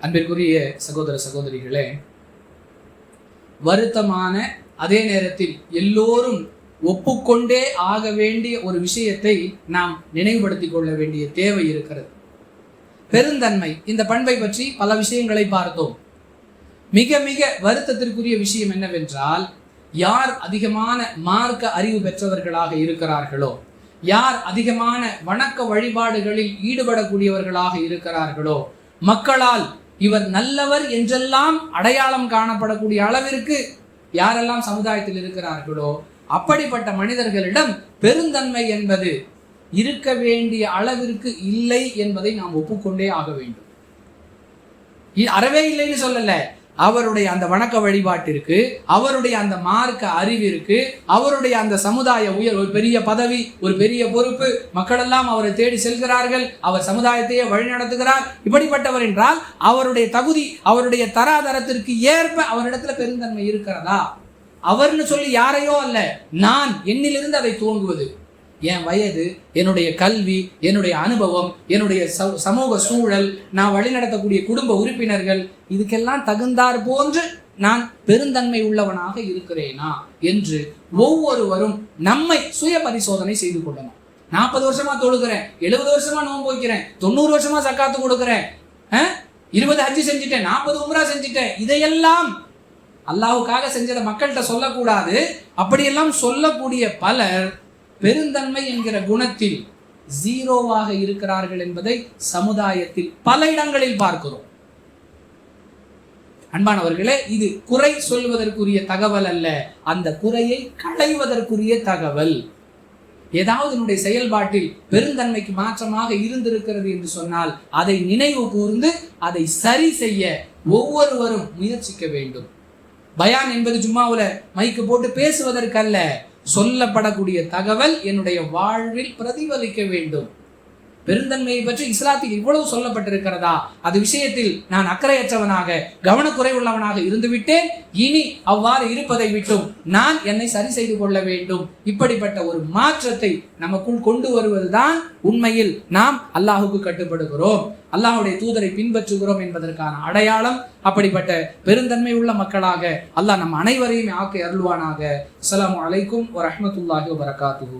அன்பிற்குரிய சகோதர சகோதரிகளே, வருத்தமான அதே நேரத்தில் எல்லோரும் ஒப்புக்கொண்டே ஆக வேண்டிய ஒரு விஷயத்தை நாம் நினைவுபடுத்திக் கொள்ள வேண்டிய தேவை இருக்கிறது. பெருந்தன்மை, இந்த பண்பை பற்றி பல விஷயங்களை பார்த்தோம். மிக மிக வருத்தத்திற்குரிய விஷயம் என்னவென்றால், யார் அதிகமான மார்க்க அறிவு பெற்றவர்களாக இருக்கிறார்களோ, யார் அதிகமான வணக்க வழிபாடுகளில் ஈடுபடக்கூடியவர்களாக இருக்கிறார்களோ, மக்களால் இவர் நல்லவர் என்றெல்லாம் அடையாளம் காணப்படக்கூடிய அளவிற்கு யாரெல்லாம் சமுதாயத்தில் இருக்கிறார்களோ, அப்படிப்பட்ட மனிதர்களிடம் பெருந்தன்மை என்பது இருக்க வேண்டிய அளவிற்கு இல்லை என்பதை நாம் ஒப்புக்கொண்டே ஆக வேண்டும். அறவே இல்லைன்னு சொல்லல, அவருடைய அந்த வணக்க வழிபாட்டிற்கு, அவருடைய அந்த மார்க்க அறிவிற்கு, அவருடைய அந்த சமுதாய உயர், ஒரு பெரிய பதவி, ஒரு பெரிய பொறுப்பு, மக்கள் எல்லாம் அவரை தேடி செல்கிறார்கள், அவர் சமுதாயத்தையே வழிநடத்துகிறார், இப்படிப்பட்டவர் என்றால் அவருடைய தகுதி, அவருடைய தராதரத்திற்கு ஏற்ப அவரிடத்துல பெருந்தன்மை இருக்கிறதா? அவர்னு சொல்லி யாரையோ அல்ல, நான் என்னிலிருந்து அதை துவங்குவது. என் வயது, என்னுடைய கல்வி, என்னுடைய அனுபவம், என்னுடைய சமூக சூழல், நான் வழிநடத்தக்கூடிய குடும்ப உறுப்பினர்கள், இதுக்கெல்லாம் தகுந்தார் போன்று நான் பெருந்தன்மை உள்ளவனாக இருக்கிறேனா என்று ஒவ்வொருவரும் நம்மை சுய பரிசோதனை செய்து கொள்ளணும். 40 வருஷமா தொழுகிறேன், 70 வருஷமா நோன்பு வைக்கிறேன், 90 வருஷமா சக்காத்து கொடுக்கிறேன், 20 ஹஜ்ஜி செஞ்சுட்டேன், 40 உம்ரா செஞ்சுட்டேன், இதையெல்லாம் அல்லாஹ்வுக்காக செஞ்சதை மக்கள்கிட்ட சொல்லக்கூடாது. அப்படியெல்லாம் சொல்லக்கூடிய பலர் பெருந்தன்மை என்கிற குணத்தில் ஜீரோவாக இருக்கிறார்கள் என்பதை சமுதாயத்தில் பல இடங்களில் பார்க்கிறோம். அன்பானவர்களே, இது குறை சொல்வதற்குரிய தகவல் அல்ல, அந்த குறையை களைவதற்குரிய தகவல். ஏதாவது என்னுடைய செயல்பாட்டில் பெருந்தன்மைக்கு மாற்றமாக இருந்திருக்கிறது என்று சொன்னால் அதை நினைவு கூர்ந்து அதை சரி செய்ய ஒவ்வொருவரும் முயற்சிக்க வேண்டும். பயான் என்பது ஜும்மாவுல மைக்கு போட்டு பேசுவதற்கல்ல, சொல்லப்படக்கூடிய தகவல் என்னுடைய வாழ்வில் பிரதிபலிக்க வேண்டும். பெருந்தன்மையை பற்றி இஸ்லாத்தில் இவ்வளவு சொல்லப்பட்டிருக்கிறதா? அது விஷயத்தில் நான் அக்கறையற்றவனாக, கவனக்குறைவுள்ளவனாக இருந்துவிட்டேன், இனி அவ்வாறு இருப்பதை விட்டும் நான் என்னை சரி செய்து கொள்ள வேண்டும். இப்படிப்பட்ட ஒரு மாற்றத்தை நமக்குள் கொண்டு வருவதுதான் உண்மையில் நாம் அல்லாஹுக்கு கட்டுப்படுகிறோம், அல்லாஹுடைய தூதரை பின்பற்றுகிறோம் என்பதற்கான அடையாளம். அப்படிப்பட்ட பெருந்தன்மை உள்ள மக்களாக அல்லாஹ் நம் அனைவரையும் ஆக்கி அருள்வானாக. அஸ்ஸலாமு அலைக்கும் வரஹ்மத்துல்லாஹி வபரகாத்துஹு.